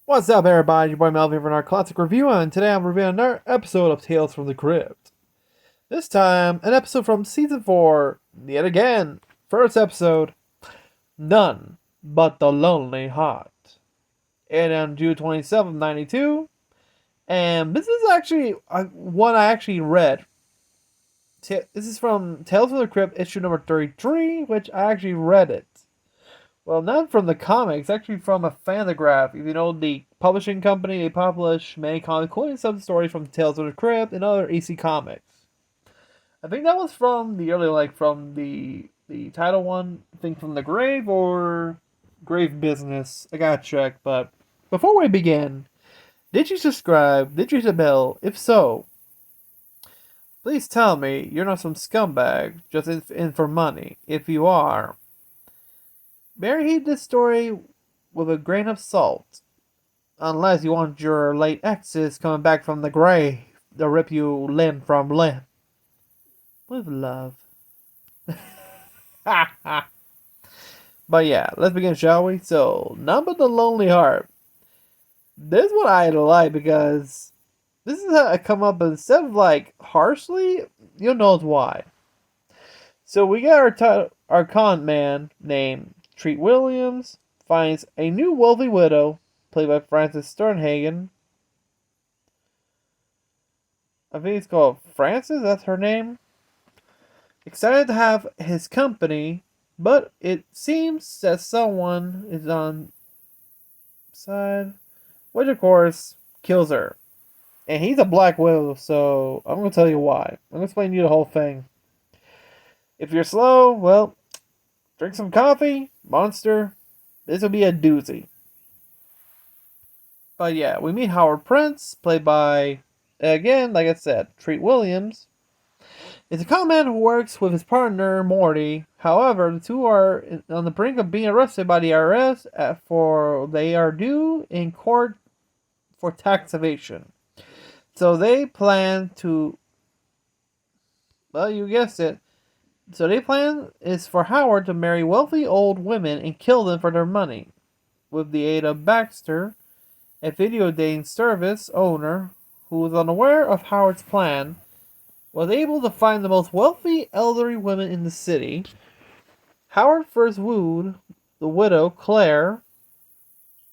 What's up, everybody? Your boy Melvin for our classic review, and today I'm reviewing another episode of Tales from the Crypt. This time, an episode from season 4, yet again. First episode, None But the Lonely Heart. And on June 27th, 92. And this is actually one I actually read. This is from Tales from the Crypt, issue number 33, which I actually read it. Well, not from the comics, actually from a Fantagraph. If you know the publishing company, they publish many comics, including some stories from Tales of the Crypt and other AC comics. I think that was from the early, from the title one, I think from the Grave or Grave Business. I gotta check, but before we begin, did you subscribe? Did you hit the bell? If so, please tell me you're not some scumbag just in for money. If you are, better heed this story with a grain of salt. Unless you want your late exes coming back from the grave to rip you limb from limb. With love. But yeah, let's begin, shall we? So, Number the Lonely Heart. This one I like because this is how I come up, instead of harshly, you'll know why. So we got our con man named Treat Williams finds a new wealthy widow, played by Frances Sternhagen. I think it's called Frances, that's her name. Excited to have his company, but it seems that someone is on side, which of course kills her. And he's a Black Widow, so I'm going to tell you why. I'm going to explain to you the whole thing. If you're slow, well, drink some coffee, Monster. This will be a doozy. But yeah, we meet Howard Prince, played by, again, like I said, Treat Williams. It's a con man who works with his partner, Morty. However, the two are on the brink of being arrested by the IRS for they are due in court for tax evasion. So they plan to, well, you guessed it. So their plan is for Howard to marry wealthy old women and kill them for their money. With the aid of Baxter, a video dating service owner who was unaware of Howard's plan, was able to find the most wealthy elderly women in the city. Howard first wooed the widow Claire,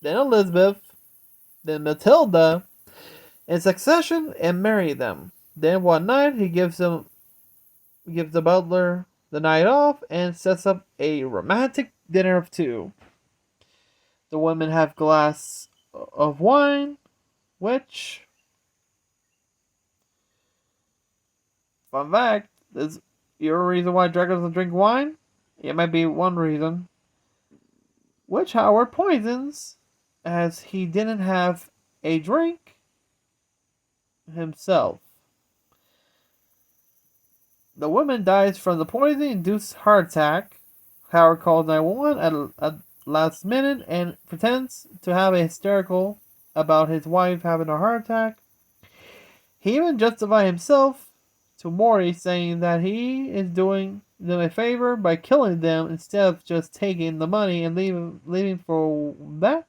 then Elizabeth, then Matilda, in succession, and married them. Then one night he gives the butler the night off and sets up a romantic dinner of two. The women have glass of wine, which, fun fact, is your reason why Dracula doesn't drink wine? It might be one reason. Which Howard poisons, as he didn't have a drink himself. The woman dies from the poison-induced heart attack. Howard calls 911 at last minute and pretends to have a hysterical about his wife having a heart attack. He even justifies himself to Morty, saying that he is doing them a favor by killing them instead of just taking the money and leaving for that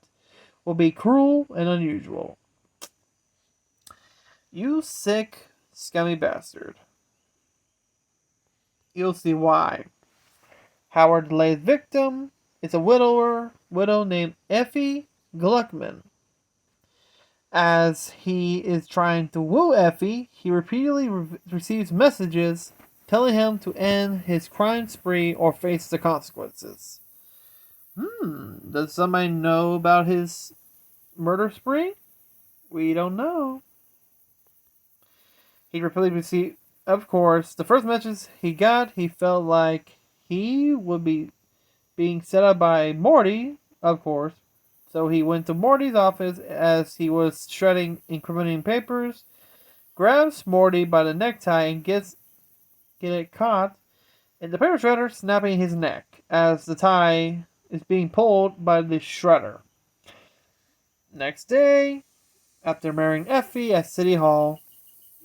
will be cruel and unusual. You sick, scummy bastard. You'll see why. Howard lays victim is a widow named Effie Gluckman. As he is trying to woo Effie, he repeatedly receives messages telling him to end his crime spree or face the consequences. Does somebody know about his murder spree? We don't know. He repeatedly received, of course, the first message he got, he felt like he would be being set up by Morty, of course. So he went to Morty's office as he was shredding incriminating papers, grabs Morty by the necktie and get it caught in the paper shredder, snapping his neck as the tie is being pulled by the shredder. Next day, after marrying Effie at City Hall,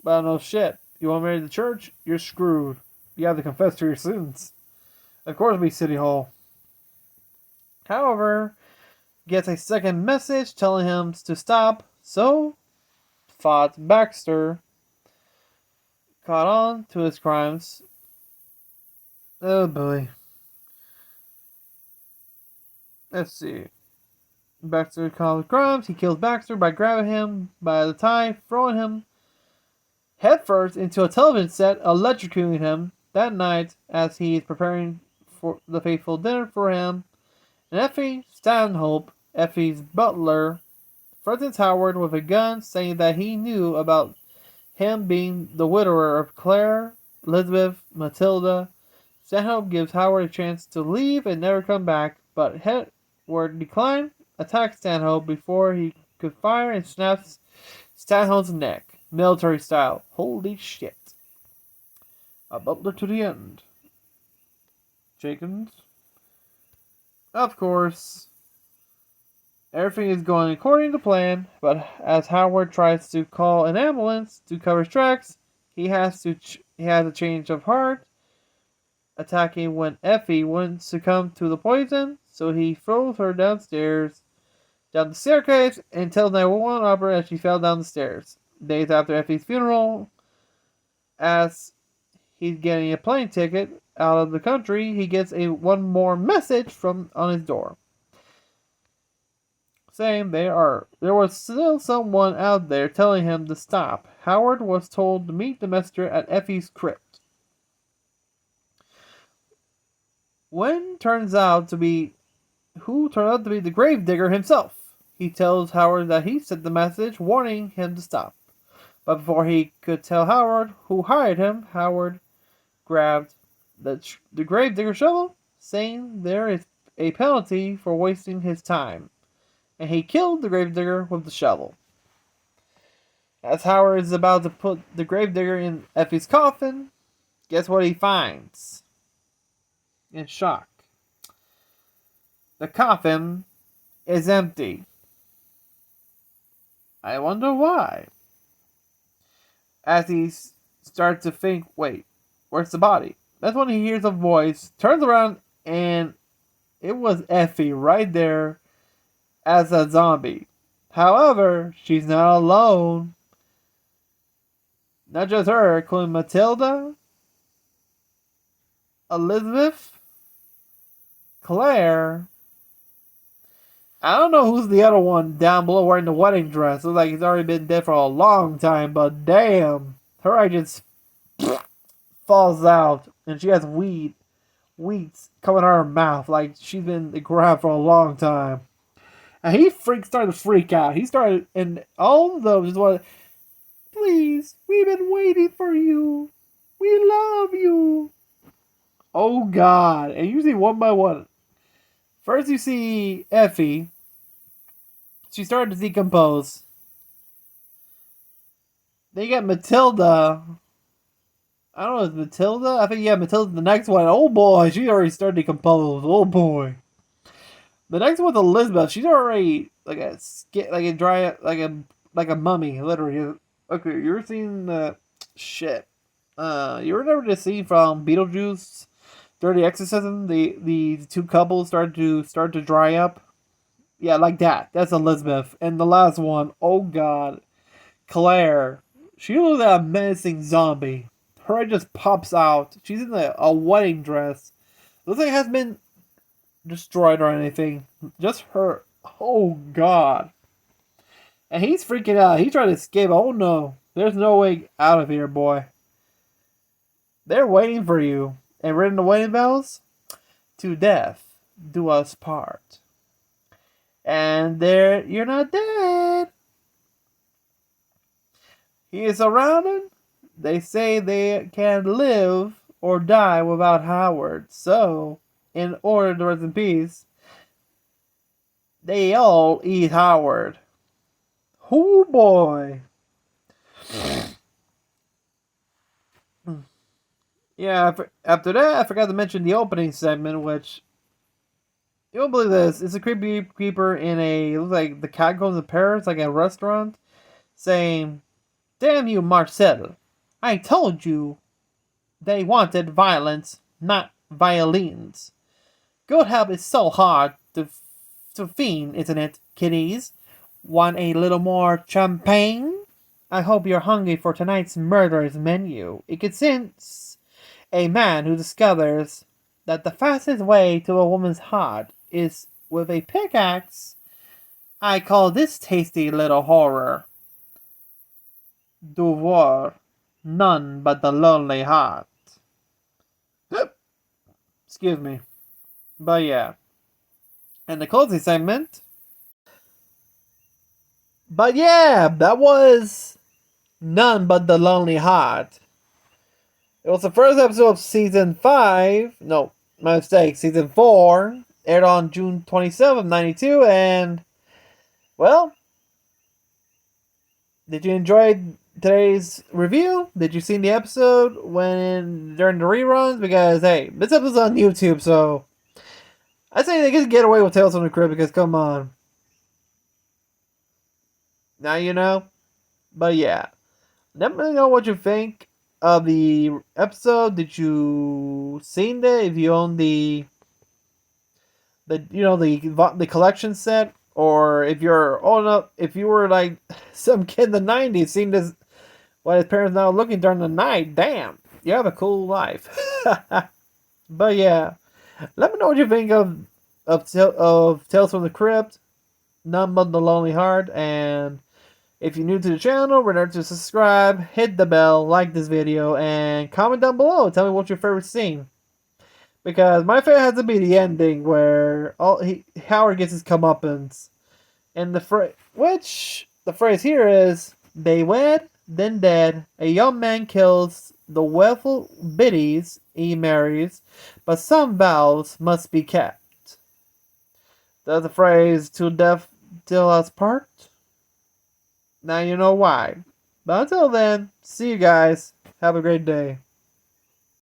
well, no shit. You want to marry the church? You're screwed. You have to confess to your sins. Of course, it'll be City Hall. However, gets a second message telling him to stop, so thought Baxter caught on to his crimes. Oh boy. Let's see. Baxter caught crimes. He kills Baxter by grabbing him by the tie, throwing him headfirst into a television set, electrocuting him that night as he is preparing for the fateful dinner for him. And Effie Stanhope, Effie's butler, threatens Howard with a gun, saying that he knew about him being the widower of Claire, Elizabeth, Matilda. Stanhope gives Howard a chance to leave and never come back, but Howard declined, attacks Stanhope before he could fire, and snaps Stanhope's neck, military style. Holy shit. A butler to the end. Jenkins. Of course, everything is going according to plan, but as Howard tries to call an ambulance to cover his tracks, he has a change of heart, attacking when Effie wouldn't succumb to the poison, so he throws her down the staircase, and tells 911 operator that she fell down the stairs. Days after Effie's funeral, as he's getting a plane ticket out of the country, he gets one more message on his door, saying there was still someone out there telling him to stop. Howard was told to meet the messenger at Effie's crypt. Who turns out to be the gravedigger himself. He tells Howard that he sent the message warning him to stop. But before he could tell Howard who hired him, Howard grabbed the gravedigger shovel, saying there is a penalty for wasting his time. And he killed the gravedigger with the shovel. As Howard is about to put the gravedigger in Effie's coffin, guess what he finds? In shock. The coffin is empty. I wonder why. As he starts to think, wait, where's the body? That's when he hears a voice, turns around, and it was Effie right there as a zombie. However, she's not alone. Not just her, including Matilda, Elizabeth, Claire. I don't know who's the other one down below wearing the wedding dress. Looks like he's already been dead for a long time, but damn. Her eye just falls out, and she has weeds coming out of her mouth like she's been in the ground for a long time. And he started to freak out. And all of them just wanted, please, we've been waiting for you. We love you. Oh, God. And you see one by one. First you see Effie. She started to decompose. Then you got Matilda. I don't know, is Matilda? I think, yeah, Matilda's the next one. Oh, boy. She already started to decompose. Oh, boy. The next one's Elizabeth. She's already like a mummy, literally. Okay, you ever seen the shit? You remember the scene from Beetlejuice, Dirty Exorcism? The two couples start to dry up. Yeah, like that. That's Elizabeth. And the last one, oh god, Claire. She looks like a menacing zombie. Her head just pops out. She's in a wedding dress. Looks like it hasn't been destroyed or anything. Just her. Oh god. And he's freaking out. He's trying to escape. Oh no. There's no way out of here, boy. They're waiting for you. And ringing the wedding bells? To death do us part. And there, you're not dead. He is surrounded. They say they can live or die without Howard. So, in order to rest in peace, they all eat Howard. Oh boy. Yeah, after that, I forgot to mention the opening segment, which, you won't believe this, it's a creepy creeper in it looks like the catacombs of Paris, like a restaurant, saying, damn you, Marcel, I told you they wanted violence, not violins. Good help is so hard to to fiend, isn't it, kiddies? Want a little more champagne? I hope you're hungry for tonight's murderer's menu. It contains a man who discovers that the fastest way to a woman's heart is with a pickaxe. I call this tasty little horror Devoir, none but the lonely heart. Excuse me. But yeah. And the closing segment. But yeah, that was None But the Lonely Heart. It was the first episode of season 5. No, my mistake. Season 4. Aired on June 27th, 92. And, well, did you enjoy today's review? Did you see the episode during the reruns? Because, hey, this episode's on YouTube, so I say they can get away with Tales from the Crypt because, come on. Now you know. But yeah. Let me know what you think of the episode. Did you seen it? If you own the collection set, or if you're old enough, if you were like some kid in the 90s, seen this while his parents now looking during the night. Damn, you have a cool life. But yeah, let me know what you think of Tales from the Crypt, None But the Lonely Heart, and if you're new to the channel, remember to subscribe, hit the bell, like this video, and comment down below. Tell me what's your favorite scene. Because my favorite has to be the ending where Howard gets his comeuppance. And the phrase here is, they wed, then dead, a young man kills the willful biddies he marries, but some vows must be kept. That's the phrase, till death till us part. Now you know why. But until then, see you guys. Have a great day.